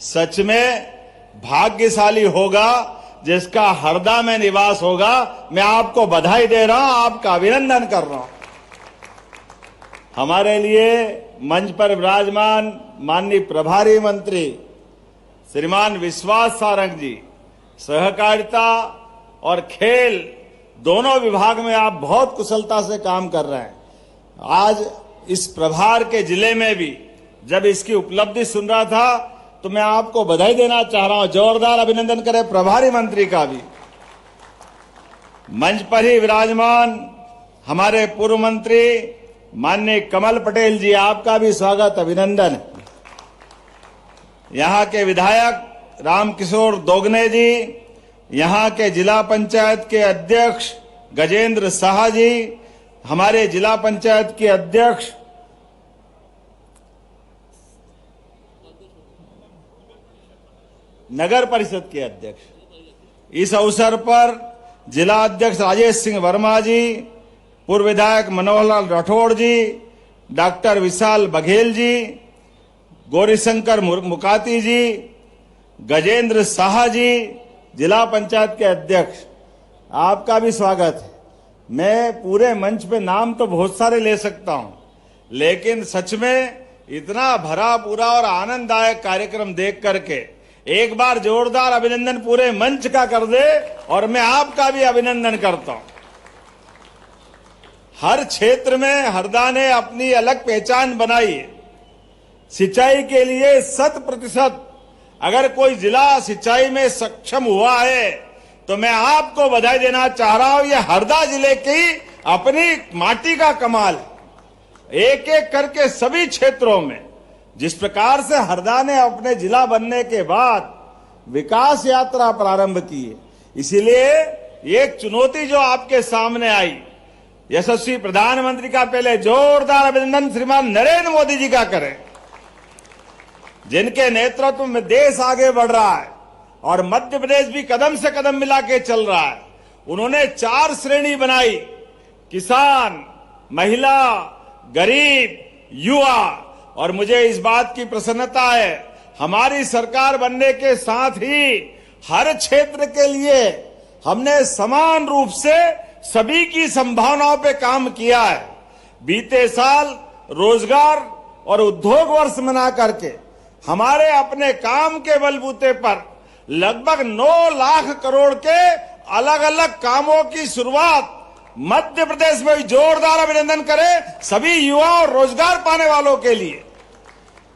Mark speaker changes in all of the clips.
Speaker 1: सच में भाग्यशाली होगा जिसका हरदा में निवास होगा। मैं आपको बधाई दे रहा हूं, आपका अभिनंदन कर रहा हूं। हमारे लिए मंच पर विराजमान माननीय प्रभारी मंत्री श्रीमान विश्वास सारंग जी, सहकारिता और खेल दोनों विभाग में आप बहुत कुशलता से काम कर रहे हैं। आज इस प्रभार के जिले में भी जब इसकी उपलब्धि सुन रहा था तो मैं आपको बधाई देना चाह रहा हूं। जोरदार अभिनंदन करें प्रभारी मंत्री का भी। मंच पर ही विराजमान हमारे पूर्व मंत्री माननीय कमल पटेल जी, आपका भी स्वागत अभिनंदन। यहां के विधायक रामकिशोर दोगने जी, यहां के जिला पंचायत के अध्यक्ष गजेंद्र साहा जी, हमारे जिला पंचायत के अध्यक्ष नगर परिषद के अध्यक्ष, इस अवसर पर जिला अध्यक्ष राजेश सिंह वर्मा जी, पूर्व विधायक मनोहर लाल राठौड़ जी, डॉक्टर विशाल बघेल जी, गौरीशंकर मुकाती जी, गजेंद्र साहा जी, जिला पंचायत के अध्यक्ष, आपका भी स्वागत है। मैं पूरे मंच पे नाम तो बहुत सारे ले सकता हूं, लेकिन सच में इतना भरा पूरा और आनंददायक कार्यक्रम देख करके एक बार जोरदार अभिनंदन पूरे मंच का कर दे और मैं आपका भी अभिनंदन करता हूं। हर क्षेत्र में हरदा ने अपनी अलग पहचान बनाई है। सिंचाई के लिए 100% अगर कोई जिला सिंचाई में सक्षम हुआ है तो मैं आपको बधाई देना चाह रहा हूं। यह हरदा जिले की अपनी माटी का कमाल है। एक एक करके सभी क्षेत्रों में जिस प्रकार से हरदा ने अपने जिला बनने के बाद विकास यात्रा प्रारंभ की है, इसीलिए एक चुनौती जो आपके सामने आई, यशस्वी प्रधानमंत्री का पहले जोरदार अभिनंदन श्रीमान नरेंद्र मोदी जी का करें, जिनके नेतृत्व में देश आगे बढ़ रहा है और मध्य प्रदेश भी कदम से कदम मिला के चल रहा है। उन्होंने 4 श्रेणी बनाई, किसान, महिला, गरीब, युवा, और मुझे इस बात की प्रसन्नता है हमारी सरकार बनने के साथ ही हर क्षेत्र के लिए हमने समान रूप से सभी की संभावनाओं पे काम किया है। बीते साल रोजगार और उद्योग वर्ष मना करके हमारे अपने काम के बलबूते पर लगभग 9 लाख करोड़ के अलग अलग कामों की शुरुआत मध्य प्रदेश में भी। जोरदार अभिनंदन करें सभी युवा और रोजगार पाने वालों के लिए।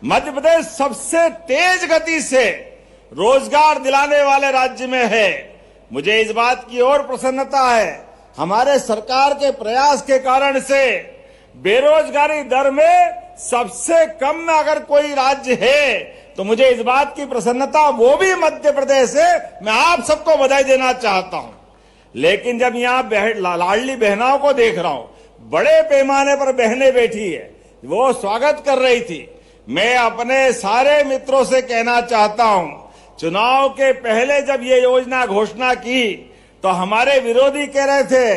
Speaker 1: मध्य प्रदेश सबसे तेज गति से रोजगार दिलाने वाले राज्य में है। मुझे इस बात की और प्रसन्नता है, हमारे सरकार के प्रयास के कारण से बेरोजगारी दर में सबसे कम में अगर कोई राज्य है तो मुझे इस बात की प्रसन्नता वो भी मध्य प्रदेश है। मैं आप सबको बधाई देना चाहता हूं। लेकिन जब यहां लाडली बहनाओं को देख रहा हूं, बड़े पैमाने पर बहनें बैठी है, वो स्वागत कर रही थी। मैं अपने सारे मित्रों से कहना चाहता हूं, चुनाव के पहले जब ये योजना घोषणा की तो हमारे विरोधी कह रहे थे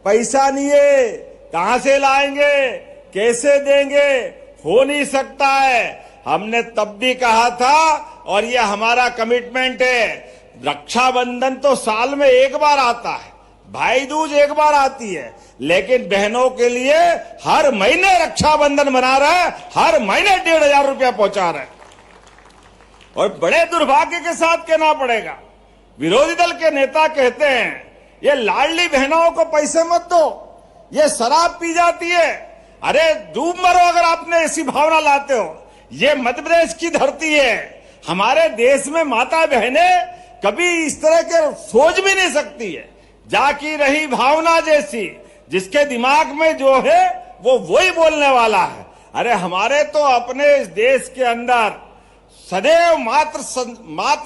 Speaker 1: पैसा नहीं है, कहां से लाएंगे, कैसे देंगे, हो नहीं सकता है। हमने तब भी कहा था और ये हमारा कमिटमेंट है, रक्षाबंधन तो साल में एक बार आता है, भाई दूज एक बार आती है, लेकिन बहनों के लिए हर महीने रक्षाबंधन मना रहा है, हर महीने 1,500 रुपया पहुंचा रहा है। और बड़े दुर्भाग्य के साथ कहना पड़ेगा, विरोधी दल के नेता कहते हैं ये लाडली बहनों को पैसे मत दो, ये शराब पी जाती है। अरे डूब मरो अगर आपने ऐसी भावना लाते हो। ये मध्य प्रदेश की धरती है, हमारे देश में माता बहनें कभी इस तरह के सोच भी नहीं सकती है। जाकी रही भावना जैसी, जिसके दिमाग में जो है वो वही बोलने वाला है। अरे हमारे तो अपने इस देश के अंदर सदैव मात्र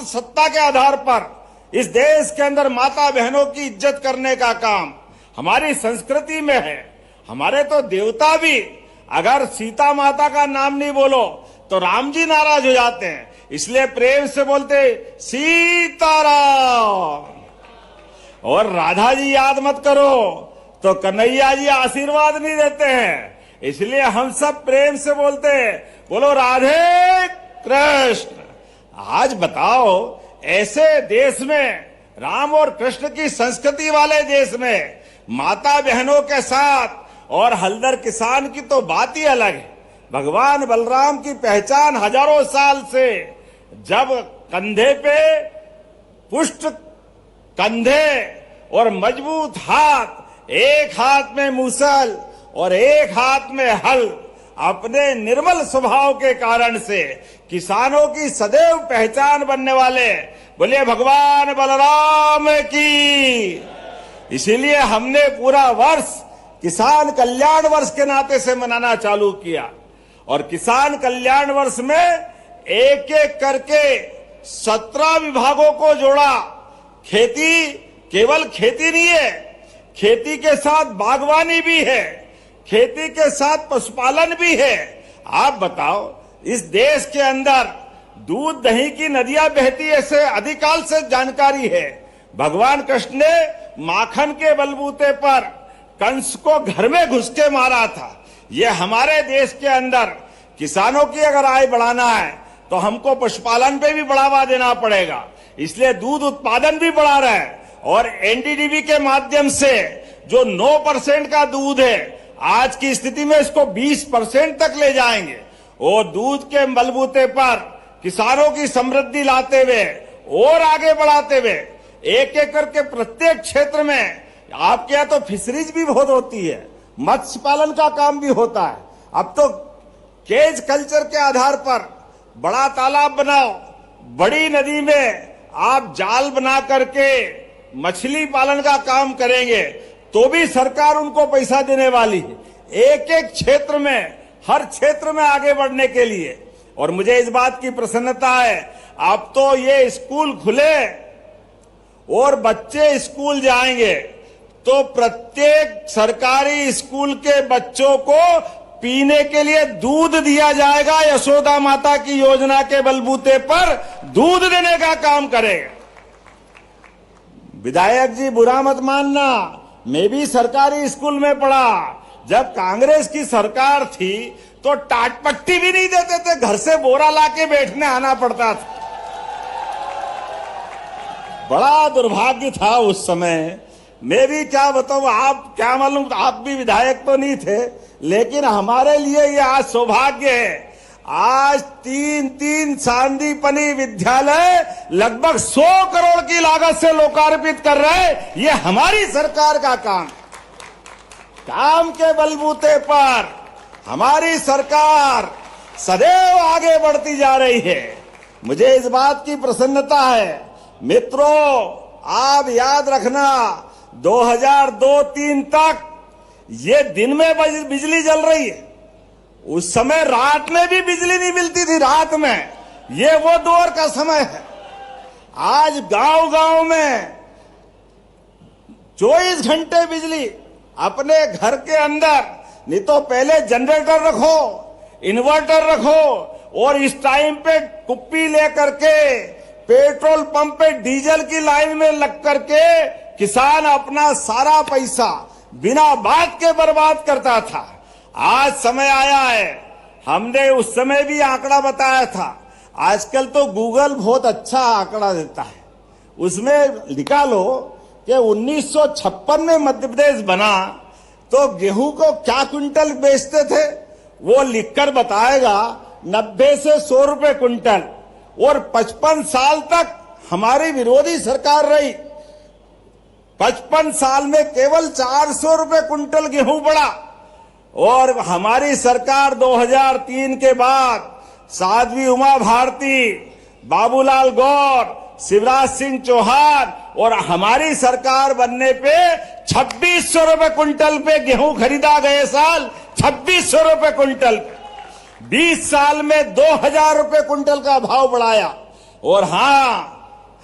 Speaker 1: सत्ता के आधार पर इस देश के अंदर माता बहनों की इज्जत करने का काम हमारी संस्कृति में है। हमारे तो देवता भी अगर सीता माता का नाम नहीं बोलो तो राम जी नाराज हो जाते हैं, इसलिए प्रेम से बोलते सीताराम। और राधा जी याद मत करो तो कन्हैया जी आशीर्वाद नहीं देते हैं, इसलिए हम सब प्रेम से बोलते हैं, बोलो राधे कृष्ण। आज बताओ, ऐसे देश में, राम और कृष्ण की संस्कृति वाले देश में, माता बहनों के साथ और हल्दर किसान की तो बात ही अलग है। भगवान बलराम की पहचान हजारों साल से, जब कंधे पे पुष्ट कंधे और मजबूत हाथ, एक हाथ में मूसल और एक हाथ में हल, अपने निर्मल स्वभाव के कारण से किसानों की सदैव पहचान बनने वाले, बोलिए भगवान बलराम की। इसीलिए हमने पूरा वर्ष किसान कल्याण वर्ष के नाते से मनाना चालू किया, और किसान कल्याण वर्ष में एक एक करके 17 विभागों को जोड़ा। खेती केवल खेती नहीं है, खेती के साथ बागवानी भी है, खेती के साथ पशुपालन भी है। आप बताओ, इस देश के अंदर दूध दही की नदियां बहती, ऐसे अधिकाल से जानकारी है। भगवान कृष्ण ने माखन के बलबूते पर कंस को घर में घुस के मारा था। ये हमारे देश के अंदर किसानों की अगर आय बढ़ाना है तो हमको पशुपालन पे भी बढ़ावा देना पड़ेगा। इसलिए दूध उत्पादन भी बढ़ा रहा है, और एनडीडीबी के माध्यम से जो 9% का दूध है, आज की स्थिति में इसको 20% तक ले जाएंगे। और दूध के बलबूते पर किसानों की समृद्धि लाते हुए और आगे बढ़ाते हुए एक एक करके प्रत्येक क्षेत्र में, आपके यहाँ तो फिशरीज भी बहुत होती है, मत्स्य पालन का काम भी होता है। अब तो केज कल्चर के आधार पर बड़ा तालाब बनाओ, बड़ी नदी में आप जाल बना करके मछली पालन का काम करेंगे तो भी सरकार उनको पैसा देने वाली है, एक एक क्षेत्र में, हर क्षेत्र में आगे बढ़ने के लिए। और मुझे इस बात की प्रसन्नता है, अब तो ये स्कूल खुले और बच्चे स्कूल जाएंगे तो प्रत्येक सरकारी स्कूल के बच्चों को पीने के लिए दूध दिया जाएगा। यशोदा माता की योजना के बलबूते पर दूध देने का काम करेगा। विधायक जी बुरा मत मानना, मैं भी सरकारी स्कूल में पढ़ा। जब कांग्रेस की सरकार थी तो टाटपट्टी भी नहीं देते थे, घर से बोरा लाके बैठने आना पड़ता था। बड़ा दुर्भाग्य था उस समय। मैं भी क्या बताऊं, आप क्या मालूम, आप भी विधायक तो नहीं थे, लेकिन हमारे लिए ये आज सौभाग्य है। आज 3 सांदीपनि विद्यालय लगभग 100 करोड़ की लागत से लोकार्पित कर रहे हैं। ये हमारी सरकार का काम के बलबूते पर हमारी सरकार सदैव आगे बढ़ती जा रही है। मुझे इस बात की प्रसन्नता है। मित्रों, आप याद रखना, 2002-3 तक ये दिन में बिजली जल रही है, उस समय रात में भी बिजली नहीं मिलती थी। रात में ये वो दौर का समय है। आज गांव-गांव में 24 घंटे बिजली अपने घर के अंदर। नहीं तो पहले जनरेटर रखो, इन्वर्टर रखो, और इस टाइम पे कुप्पी लेकर के पेट्रोल पंप पे डीजल की लाइन में लग करके किसान अपना सारा पैसा बिना बात के बर्बाद करता था। आज समय आया है, हमने उस समय भी आंकड़ा बताया था। आजकल तो गूगल बहुत अच्छा आंकड़ा देता है, उसमें लिखा लो कि 1956 में मध्य प्रदेश बना तो गेहूं को क्या क्विंटल बेचते थे, वो लिखकर बताएगा 90 से 100 रुपए क्विंटल। और 55 साल तक हमारी विरोधी सरकार रही, 55 साल में केवल 400 रुपए क्विंटल गेहूं बढ़ा। और हमारी सरकार 2003 के बाद साध्वी उमा भारती, बाबूलाल गौर, शिवराज सिंह चौहान और हमारी सरकार बनने पे 2600 रुपए क्विंटल पे गेहूं खरीदा गए साल, 2600 रुपए क्विंटल। 20 साल में 2000 रुपए क्विंटल का भाव बढ़ाया। और हां,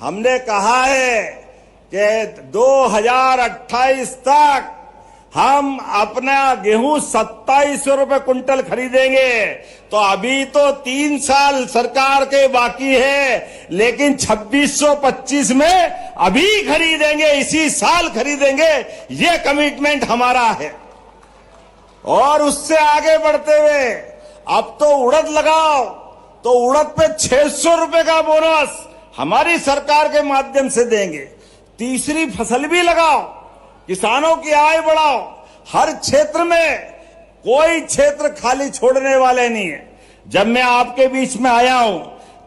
Speaker 1: हमने कहा है कि 2028 तक हम अपना गेहूं 2700 रुपए क्विंटल खरीदेंगे। तो अभी तो 3 साल सरकार के बाकी है, लेकिन 2625 में अभी खरीदेंगे, इसी साल खरीदेंगे, ये कमिटमेंट हमारा है। और उससे आगे बढ़ते हुए अब तो उड़द लगाओ, तो उड़द पे 600 रुपए का बोनस हमारी सरकार के माध्यम से देंगे। तीसरी फसल भी लगाओ, किसानों की आय बढ़ाओ। हर क्षेत्र में कोई क्षेत्र खाली छोड़ने वाले नहीं है। जब मैं आपके बीच में आया हूं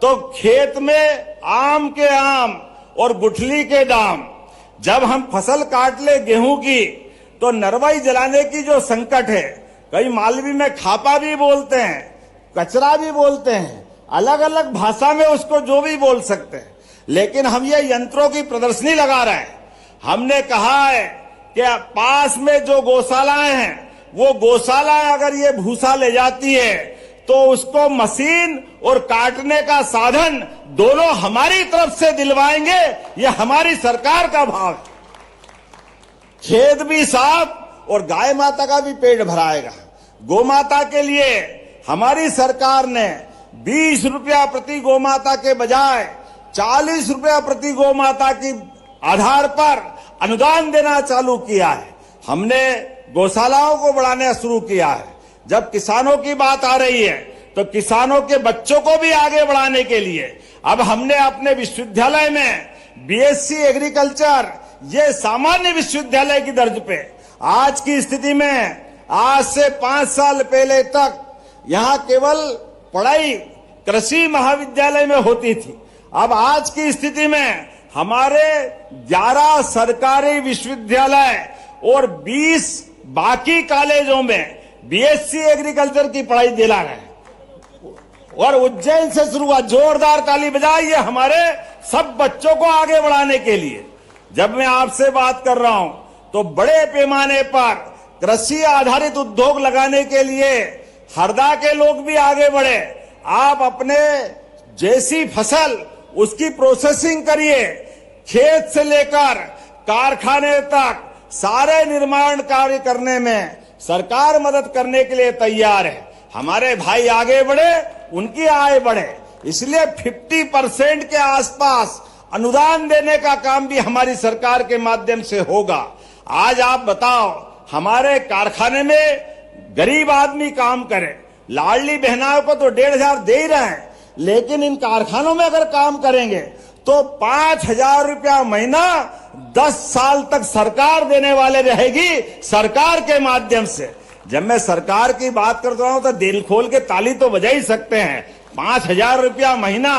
Speaker 1: तो खेत में आम के आम और गुठली के दाम, जब हम फसल काट ले गेहूं की तो नरवाई जलाने की जो संकट है, कई मालवी में खापा भी बोलते हैं, कचरा भी बोलते हैं, अलग अलग भाषा में उसको जो भी बोल सकते हैं, लेकिन हम ये यंत्रों की प्रदर्शनी लगा रहे हैं। हमने कहा है कि पास में जो गौशालाएं हैं, वो गौशालाएं अगर ये भूसा ले जाती है तो उसको मशीन और काटने का साधन दोनों हमारी तरफ से दिलवाएंगे। ये हमारी सरकार का भाव है। खेत भी साफ और गाय माता का भी पेट भराएगा। गौ माता के लिए हमारी सरकार ने 20 रुपया प्रति गौ माता के बजाय 40 रुपया प्रति गौ माता की आधार पर अनुदान देना चालू किया है। हमने गौशालाओं को बढ़ाना शुरू किया है। जब किसानों की बात आ रही है तो किसानों के बच्चों को भी आगे बढ़ाने के लिए अब हमने अपने विश्वविद्यालय में बीएससी एग्रीकल्चर, ये सामान्य विश्वविद्यालय की दर्ज पे, आज की स्थिति में आज से 5 साल पहले तक यहाँ केवल पढ़ाई कृषि महाविद्यालय में होती थी। अब आज की स्थिति में हमारे 11 सरकारी विश्वविद्यालय और 20 बाकी कॉलेजों में बीएससी एग्रीकल्चर की पढ़ाई दिला रहे हैं। और उज्जैन से शुरू हुआ, जोरदार ताली बजाइए हमारे सब बच्चों को आगे बढ़ाने के लिए। जब मैं आपसे बात कर रहा हूं तो बड़े पैमाने पर कृषि आधारित उद्योग लगाने के लिए हरदा के लोग भी आगे बढ़े। आप अपने जैसी फसल उसकी प्रोसेसिंग करिए, खेत से लेकर कारखाने तक सारे निर्माण कार्य करने में सरकार मदद करने के लिए तैयार है। हमारे भाई आगे बढ़े, उनकी आय बढ़े, इसलिए 50% के आसपास अनुदान देने का काम भी हमारी सरकार के माध्यम से होगा। आज आप बताओ, हमारे कारखाने में गरीब आदमी काम करे, लाडली बहनाओं को तो 1,500 दे ही रहे हैं, लेकिन इन कारखानों में अगर काम करेंगे तो 5,000 रुपया महीना 10 साल तक सरकार देने वाले रहेगी, सरकार के माध्यम से। जब मैं सरकार की बात करता हूं तो दिल खोल के ताली तो बजा ही सकते हैं। 5,000 रुपया महीना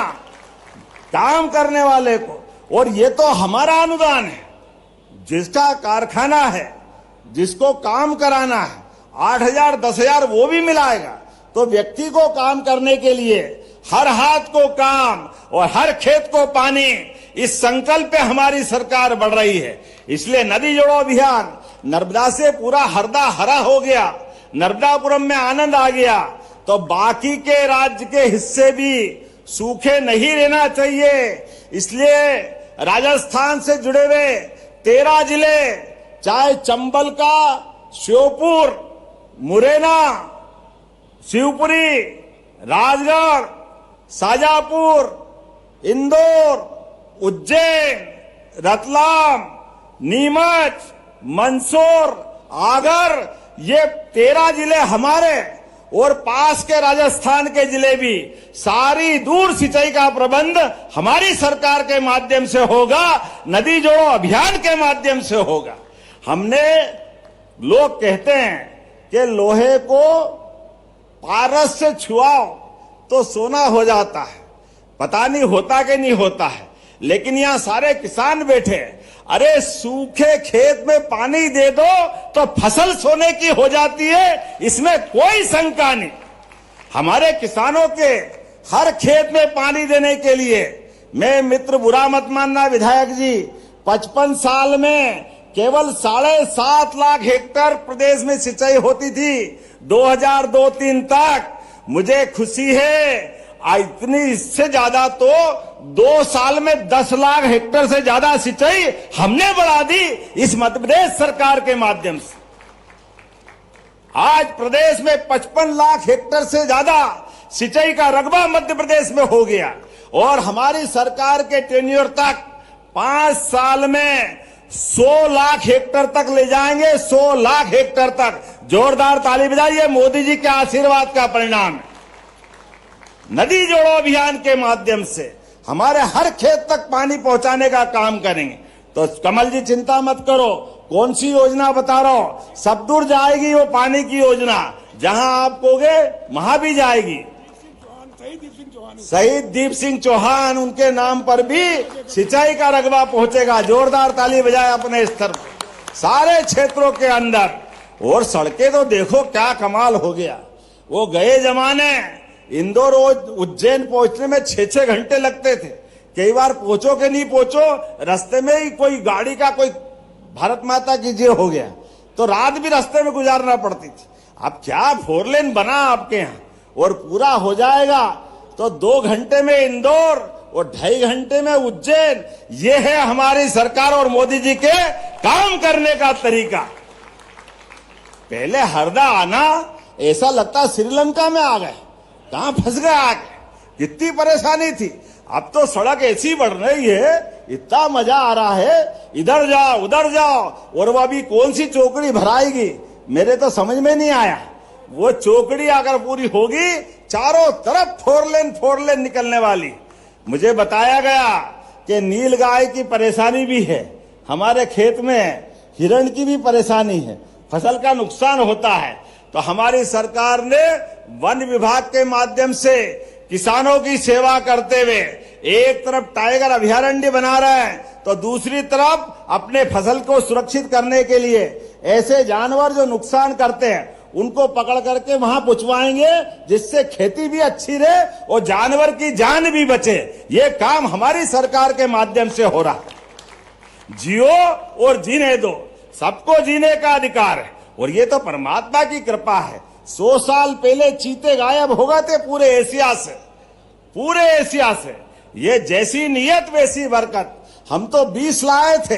Speaker 1: काम करने वाले को, और ये तो हमारा अनुदान है। जिसका कारखाना है, जिसको काम कराना है, 8,000 10,000 वो भी मिलाएगा। तो व्यक्ति को काम करने के लिए हर हाथ को काम और हर खेत को पानी, इस संकल्प पे हमारी सरकार बढ़ रही है। इसलिए नदी जोड़ो अभियान, नर्मदा से पूरा हरदा हरा हो गया, नर्मदापुरम में आनंद आ गया, तो बाकी के राज्य के हिस्से भी सूखे नहीं रहना चाहिए। इसलिए राजस्थान से जुड़े हुए 13 जिले, चाहे चंबल का श्योपुर, मुरैना, शिवपुरी, राजगढ़, शाजापुर, इंदौर, उज्जैन, रतलाम, नीमच, मंदसौर, आगर, ये 13 जिले हमारे, और पास के राजस्थान के जिले भी, सारी दूर सिंचाई का प्रबंध हमारी सरकार के माध्यम से होगा, नदी जोड़ो अभियान के माध्यम से होगा। हमने, लोग कहते हैं कि लोहे को पारस से छुआओ तो सोना हो जाता है, पता नहीं होता कि नहीं होता है, लेकिन यहां सारे किसान बैठे, अरे सूखे खेत में पानी दे दो तो फसल सोने की हो जाती है, इसमें कोई शंका नहीं। हमारे किसानों के हर खेत में पानी देने के लिए, मैं मित्र बुरा मत मानना विधायक जी, 55 साल में केवल 7.5 लाख हेक्टेयर प्रदेश में सिंचाई होती थी 2002-03 तक। मुझे खुशी है इतनी, इससे ज्यादा तो 2 साल में 10 लाख हेक्टेयर से ज्यादा सिंचाई हमने बढ़ा दी इस मध्य प्रदेश सरकार के माध्यम से। आज प्रदेश में 55 लाख हेक्टेयर से ज्यादा सिंचाई का रकबा मध्य प्रदेश में हो गया, और हमारी सरकार के टेन्योर तक 5 साल में 100 लाख हेक्टेयर तक ले जाएंगे, 100 लाख हेक्टेयर तक। जोरदार ताली बजाइए, मोदी जी के आशीर्वाद का परिणाम है। नदी जोड़ो अभियान के माध्यम से हमारे हर खेत तक पानी पहुंचाने का काम करेंगे। तो कमल जी चिंता मत करो, कौन सी योजना बता रहा हूं, सब दूर जाएगी वो पानी की योजना, जहां आप कहोगे वहां भी जाएगी। शहीद दीप सिंह चौहान उनके नाम पर भी सिंचाई का रकबा पहुंचेगा। जोरदार ताली बजाए अपने स्तर पर सारे क्षेत्रों के अंदर। और सड़कें तो देखो क्या कमाल हो गया। वो गए जमाने इंदौर उज्जैन पहुंचने में 6-6 घंटे लगते थे। कई बार पहुंचो कि नहीं पहुंचो, रास्ते में ही कोई गाड़ी का कोई भारत माता की जय हो गया तो रात भी रास्ते में गुजारना पड़ती थी। अब क्या 4 लेन बना आपके यहाँ और पूरा हो जाएगा तो 2 घंटे में इंदौर और 2.5 घंटे में उज्जैन। ये है हमारी सरकार और मोदी जी के काम करने का तरीका। पहले हरदा आना ऐसा लगता श्रीलंका में आ गए, कहां फंस गए आके, कितनी परेशानी थी। अब तो सड़क ऐसी बढ़ रही है, इतना मजा आ रहा है, इधर जाओ उधर जाओ। और वो अभी कौन सी चौकड़ी भराएगी मेरे तो समझ में नहीं आया। वो चौकड़ी अगर पूरी होगी चारों तरफ 4 लेन निकलने वाली। मुझे बताया गया कि नील गाय की परेशानी भी है, हमारे खेत में हिरण की भी परेशानी है, फसल का नुकसान होता है। तो हमारी सरकार ने वन विभाग के माध्यम से किसानों की सेवा करते हुए एक तरफ टाइगर अभयारण्य बना रहे हैं तो दूसरी तरफ अपने फसल को सुरक्षित करने के लिए ऐसे जानवर जो नुकसान करते हैं उनको पकड़ करके वहां पहुंचवाएंगे, जिससे खेती भी अच्छी रहे और जानवर की जान भी बचे। ये काम हमारी सरकार के माध्यम से हो रहा है। जियो और जीने दो, सबको जीने का अधिकार है और ये तो परमात्मा की कृपा है। 100 साल पहले चीते गायब हो गए थे पूरे एशिया से। ये जैसी नियत वैसी बरकत। हम तो 20 लाए थे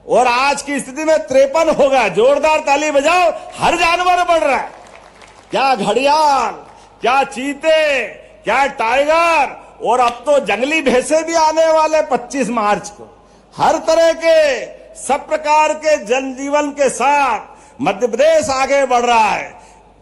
Speaker 1: और आज की स्थिति में 53 हो गया। जोरदार ताली बजाओ, हर जानवर बढ़ रहा है। क्या घड़ियाल, क्या चीते, क्या टाइगर, और अब तो जंगली भैंसे भी आने वाले 25 मार्च को। हर तरह के सब प्रकार के जनजीवन के साथ मध्य प्रदेश आगे बढ़ रहा है।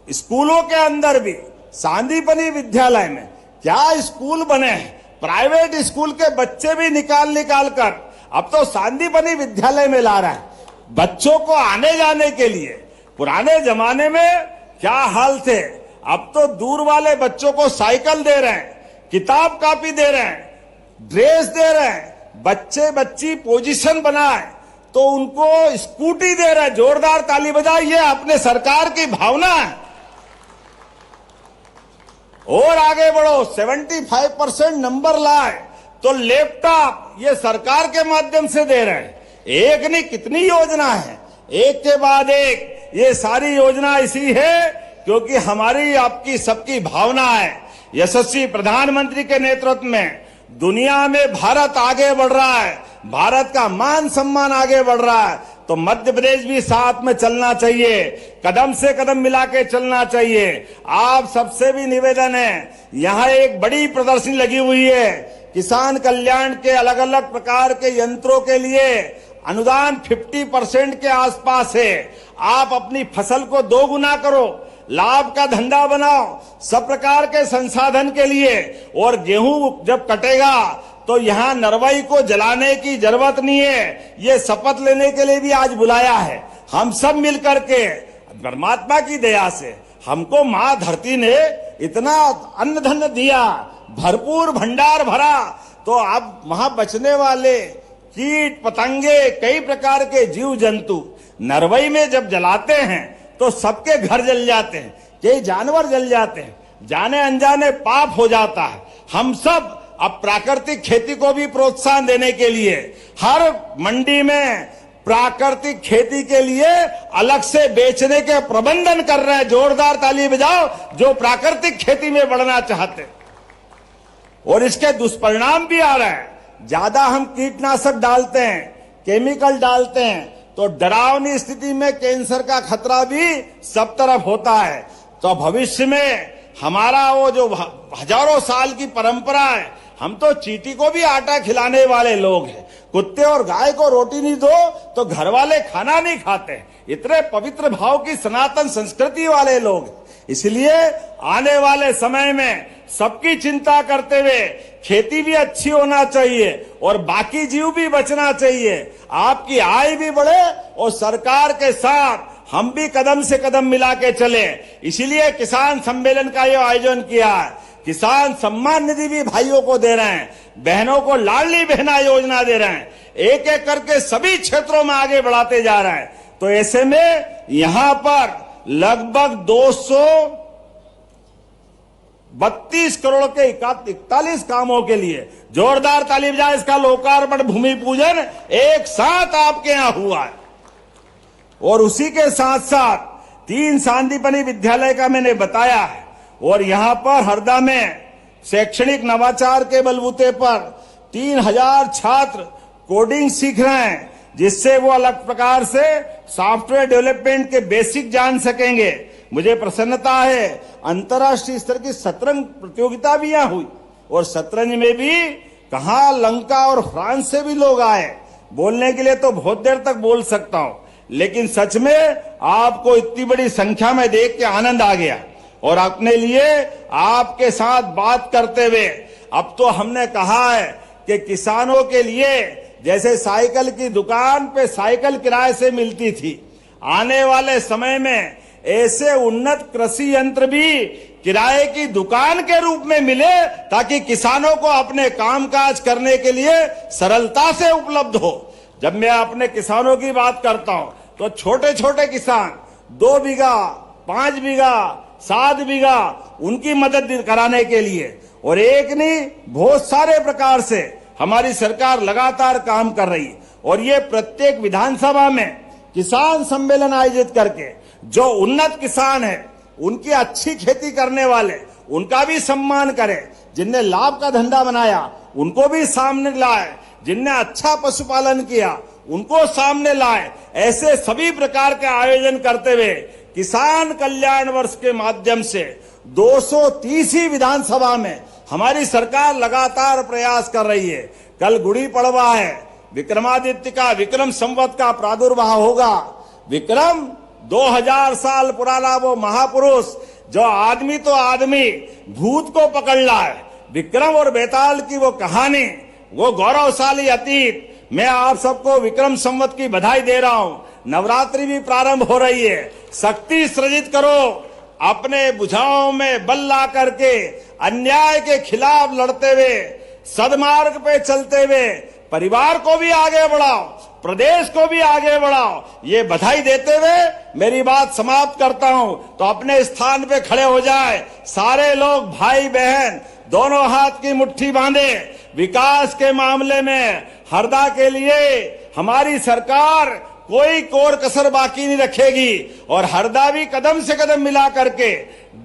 Speaker 1: स्कूलों के अंदर भी सांदीपनी विद्यालय में क्या स्कूल बने हैं, प्राइवेट स्कूल के बच्चे भी निकाल कर अब तो सांदीपनी विद्यालय में ला रहा है बच्चों को आने जाने के लिए। पुराने जमाने में क्या हाल थे, अब तो दूर वाले बच्चों को साइकिल दे रहे हैं, किताब कापी दे रहे हैं, ड्रेस दे रहे हैं। बच्चे बच्ची पोजीशन बनाए तो उनको स्कूटी दे रहे हैं। जोरदार ताली बजाइए, अपने सरकार की भावना है। और आगे बढ़ो, 75% नंबर लाए तो लैपटॉप ये सरकार के माध्यम से दे रहे हैं। एक नहीं कितनी योजना है, एक के बाद एक। ये सारी योजना इसी है क्योंकि हमारी आपकी सबकी भावना है। यशस्वी प्रधानमंत्री के नेतृत्व में दुनिया में भारत आगे बढ़ रहा है, भारत का मान सम्मान आगे बढ़ रहा है। तो मध्य प्रदेश भी साथ में चलना चाहिए, कदम से कदम मिला के चलना चाहिए। आप सबसे भी निवेदन है, यहाँ एक बड़ी प्रदर्शनी लगी हुई है, किसान कल्याण के अलग अलग प्रकार के यंत्रों के लिए अनुदान 50% के आसपास है। आप अपनी फसल को 2 गुना करो, लाभ का धंधा बनाओ, सब प्रकार के संसाधन के लिए। और गेहूं जब कटेगा तो यहाँ नरवाई को जलाने की जरूरत नहीं है। ये शपथ लेने के लिए भी आज बुलाया है। हम सब मिलकर के, परमात्मा की दया से हमको माँ धरती ने इतना अन्न धन दिया, भरपूर भंडार भरा, तो अब वहां बचने वाले कीट पतंगे, कई प्रकार के जीव जंतु नरवई में जब जलाते हैं तो सबके घर जल जाते हैं, कई जानवर जल जाते हैं, जाने अनजाने पाप हो जाता है। हम सब अब प्राकृतिक खेती को भी प्रोत्साहन देने के लिए हर मंडी में प्राकृतिक खेती के लिए अलग से बेचने के प्रबंधन कर रहे हैं। जोरदार ताली बजाओ जो प्राकृतिक खेती में बढ़ना चाहते। और इसके दुष्परिणाम भी आ रहे हैं। ज्यादा हम कीटनाशक डालते हैं, केमिकल डालते हैं तो डरावनी स्थिति में कैंसर का खतरा भी सब तरफ होता है। तो भविष्य में हमारा वो जो हजारों साल की परंपरा है, हम तो चींटी को भी आटा खिलाने वाले लोग हैं, कुत्ते और गाय को रोटी नहीं दो तो घर वाले खाना नहीं खाते। इतने पवित्र भाव की सनातन संस्कृति वाले लोग। इसलिए आने वाले समय में सबकी चिंता करते हुए खेती भी अच्छी होना चाहिए और बाकी जीव भी बचना चाहिए, आपकी आय भी बढ़े और सरकार के साथ हम भी कदम से कदम मिला के चले। इसीलिए किसान सम्मेलन का ये आयोजन किया है। किसान सम्मान निधि भी भाइयों को दे रहे हैं, बहनों को लाडली बहना योजना दे रहे हैं, एक एक करके सभी क्षेत्रों में आगे बढ़ाते जा रहे हैं। तो ऐसे में यहां पर लगभग 232 करोड़ के 41 कामों के लिए जोरदार ताली बजाए। इसका लोकार्पण, भूमि पूजन एक साथ आपके यहां हुआ है। और उसी के साथ साथ 3 सांदीपनि विद्यालय का मैंने बताया है। और यहां पर हरदा में शैक्षणिक नवाचार के बलबूते पर 3000 छात्र कोडिंग सीख रहे हैं, जिससे वो अलग प्रकार से सॉफ्टवेयर डेवलपमेंट के बेसिक जान सकेंगे। मुझे प्रसन्नता है, अंतर्राष्ट्रीय स्तर की शतरंज प्रतियोगिता भी यहां हुई और शतरंज में भी कहां लंका और फ्रांस से भी लोग आए। बोलने के लिए तो बहुत देर तक बोल सकता हूं, लेकिन सच में आपको इतनी बड़ी संख्या में देख के आनंद आ गया। और अपने लिए आपके साथ बात करते हुए अब तो हमने कहा है कि किसानों के लिए जैसे साइकिल की दुकान पे साइकिल किराए से मिलती थी, आने वाले समय में ऐसे उन्नत कृषि यंत्र भी किराए की दुकान के रूप में मिले, ताकि किसानों को अपने कामकाज करने के लिए सरलता से उपलब्ध हो। जब मैं अपने किसानों की बात करता हूं तो छोटे छोटे किसान 2 बीघा, 5 बीघा, 7 बीघा, उनकी मदद कराने के लिए और एक नहीं बहुत सारे प्रकार से हमारी सरकार लगातार काम कर रही है। और ये प्रत्येक विधानसभा में किसान सम्मेलन आयोजित करके जो उन्नत किसान है, उनकी अच्छी खेती करने वाले, उनका भी सम्मान करें। जिनने लाभ का धंधा बनाया उनको भी सामने लाए, जिनने अच्छा पशुपालन किया उनको सामने लाए। ऐसे सभी प्रकार के आयोजन करते हुए किसान कल्याण वर्ष के माध्यम से 230 विधानसभा में हमारी सरकार लगातार प्रयास कर रही है। कल गुड़ी पड़वा है, विक्रमादित्य का विक्रम संवत का प्रादुर्भाव होगा। विक्रम 2000 साल पुराना वो महापुरुष जो आदमी तो आदमी भूत को पकड़ लाए, विक्रम और बेताल की वो कहानी, वो गौरवशाली अतीत। मैं आप सबको विक्रम संवत की बधाई दे रहा हूं। नवरात्रि भी प्रारंभ हो रही है। शक्ति सृजित करो, अपने भुजाओं में बल ला करके अन्याय के खिलाफ लड़ते हुए, सदमार्ग पे चलते हुए परिवार को भी आगे बढ़ाओ, प्रदेश को भी आगे बढ़ाओ। ये बधाई देते हुए मेरी बात समाप्त करता हूं। तो अपने स्थान पे खड़े हो जाए सारे लोग, भाई बहन दोनों हाथ की मुट्ठी बांधे। विकास के मामले में हरदा के लिए हमारी सरकार कोई कोर कसर बाकी नहीं रखेगी और हरदा भी कदम से कदम मिला करके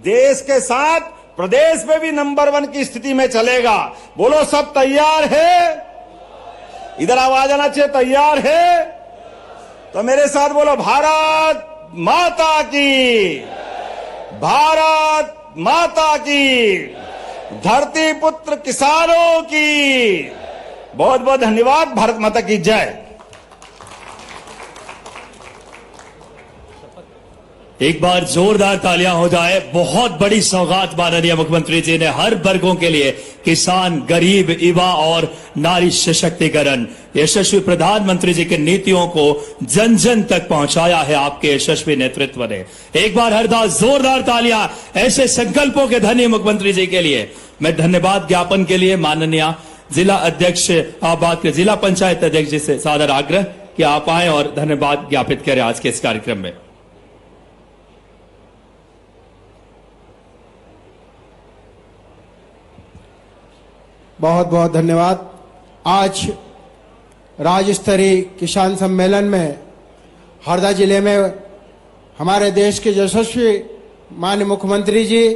Speaker 1: देश के साथ प्रदेश में भी नंबर 1 की स्थिति में चलेगा। बोलो सब तैयार है? इधर आवाज आना चाहिए, तैयार है? तो मेरे साथ बोलो, भारत माता की, भारत माता की, धरती पुत्र किसानों की। बहुत बहुत धन्यवाद। भारत माता की जय।
Speaker 2: एक बार जोरदार तालियां हो जाए। बहुत बड़ी सौगात माननीय मुख्यमंत्री जी ने हर वर्गों के लिए, किसान, गरीब, युवा और नारी सशक्तिकरण, यशस्वी प्रधानमंत्री जी की नीतियों को जन जन तक पहुंचाया है आपके यशस्वी नेतृत्व ने। एक बार हरदा जोरदार तालियां ऐसे संकल्पों के धनी मुख्यमंत्री जी के लिए। मैं धन्यवाद ज्ञापन के लिए माननीय जिला अध्यक्ष, आप बात के जिला पंचायत अध्यक्ष जी से सादर आग्रह कि आप आए और धन्यवाद ज्ञापित करें आज के इस कार्यक्रम में।
Speaker 3: बहुत बहुत धन्यवाद। आज राज्य स्तरीय किसान सम्मेलन में हरदा जिले में हमारे देश के यशस्वी माननीय मुख्यमंत्री जी,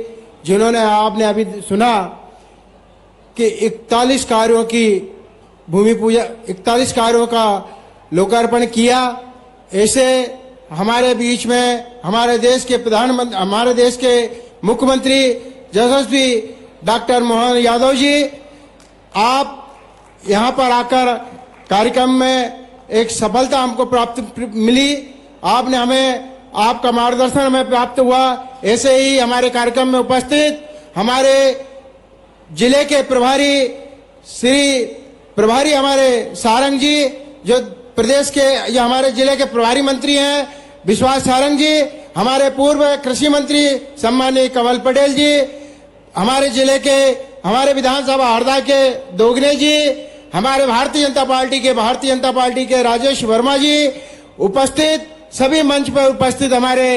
Speaker 3: जिन्होंने आपने अभी सुना कि 41 कार्यों की भूमि पूजा, 41 कार्यों का लोकार्पण किया। ऐसे हमारे बीच में हमारे देश के प्रधानमंत्री, हमारे देश के मुख्यमंत्री यशस्वी डॉक्टर मोहन यादव जी, आप यहाँ पर आकर कार्यक्रम में एक सफलता हमको प्राप्त मिली। आपने हमें, आपका मार्गदर्शन हमें प्राप्त हुआ। ऐसे ही हमारे कार्यक्रम में उपस्थित हमारे जिले के प्रभारी हमारे सारंग जी, जो प्रदेश के या हमारे जिले के प्रभारी मंत्री हैं विश्वास सारंग जी, हमारे पूर्व कृषि मंत्री सम्मानीय कंवल पटेल जी, हमारे जिले के हमारे विधानसभा हरदा के दोगने जी, हमारे भारतीय जनता पार्टी के राजेश वर्मा जी, उपस्थित सभी मंच पर उपस्थित हमारे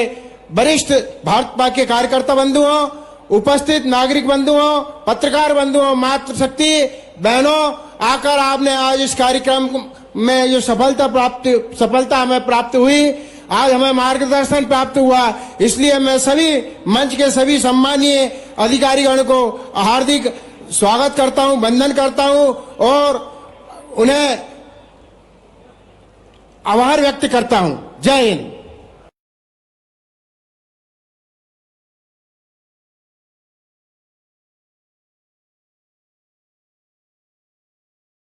Speaker 3: वरिष्ठ भाजपा के कार्यकर्ता बंधुओं, उपस्थित नागरिक बंधुओं, पत्रकार बंधुओं, मातृशक्ति बहनों, आकर आपने आज इस कार्यक्रम में जो सफलता हमें प्राप्त हुई, आज हमें मार्गदर्शन प्राप्त हुआ, इसलिए मैं सभी मंच के सभी सम्मानीय अधिकारीगण को हार्दिक स्वागत करता हूं, वंदन करता हूं और उन्हें आभार व्यक्त करता हूं। जय हिंद।